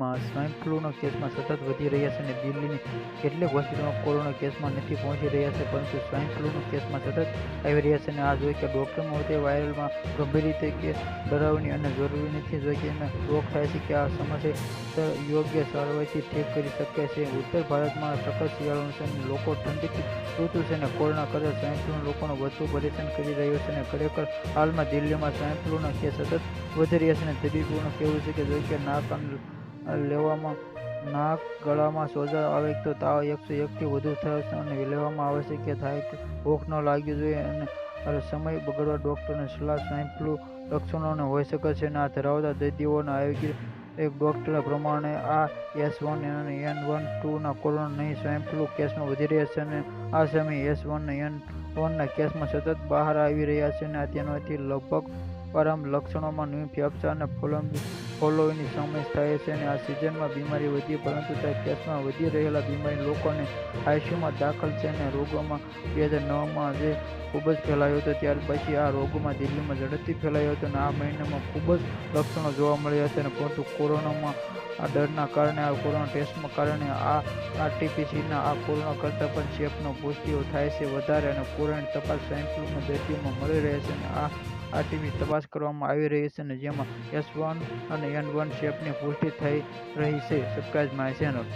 દિલ્હીમાં સ્વાઇન ફ્લૂના કેસમાં સતત વધી રહ્યા છે અને દિલ્હીની કેટલીક હોસ્પિટલમાં કોરોના કેસમાં નથી પહોંચી રહ્યા છે, પરંતુ સ્વાઇન ફ્લૂના કેસમાં સતત આવી રહ્યા છે. અને આ જોઈ કે ડૉક્ટરમાં હોતે વાયરલમાં ગંભીર રીતે કે ડરાવની અને જરૂરી નથી જોઈ કે રોગ થાય છે કે આ સમસ્યા યોગ્ય સારવારથી ઠીક કરી શકાય છે. ઉત્તર ભારતમાં સખત શિયાળો છે અને લોકો ઠંડીની ઋતુ છે અને કોરોના કરતા સ્વાઇન ફ્લૂ લોકોને વધુ પરેશાન કરી રહ્યો છે. અને ખરેખર હાલમાં દિલ્હીમાં સ્વાઇન ફ્લૂના કેસ સતત વધી રહ્યા છે અને તબીબોનું કહેવું છે કે જોઈ કે નાક ગળામાં સોજા આવે તો તાવ 101થી વધુ થાય અને લેવામાં આવે છે કે થાય કે ભૂખ ન લાગવી જોઈએ અને સમય બગડવા. ડૉક્ટરની સલાહ સ્વાઇન ફ્લૂ લક્ષણોને હોઈ શકે છે અને આ ધરાવતા દર્દીઓના આયુર્વેદિક ડૉક્ટરના પ્રમાણે આ S1 અને N1-2ના કોરોના નહીં સ્વાઇન ફ્લૂ કેસમાં વધી રહ્યા છે અને આ સમયે S1 અને N1ના કેસમાં સતત બહાર આવી રહ્યા છે અને તેનાથી લગભગ આરામ લક્ષણોમાં ન્યૂ ફેફસા અને ફોલોવીની સમસ્યા થાય છે. અને આ સિઝનમાં બીમારી વધી પરંતુ તે કેસમાં વધી રહેલા બીમારી લોકોને આઈસીયુમાં દાખલ છે અને રોગોમાં 2009માં જે ખૂબ જ ફેલાયો હતો ત્યાર પછી આ રોગોમાં દિલ્હીમાં ઝડપથી ફેલાયો હતો અને આ મહિનામાં ખૂબ જ લક્ષણો જોવા મળ્યા હતા. પરંતુ કોરોનામાં આ ડરના કારણે આ કોરોના ટેસ્ટના કારણે આ RT-PCRના આ કોરોના કરતાં પણ ચેપનો પુષ્ટિ થાય છે વધારે અને કોરોનાની તપાસ સ્વાઇન ફ્લૂના દર્દીઓમાં મળી રહે છે અને આ RT-PC તપાસ કરવામાં આવી રહી છે અને જેમાં S1 અને N1 ચેપની પુષ્ટિ થઈ રહી છે. Subscribe my channel.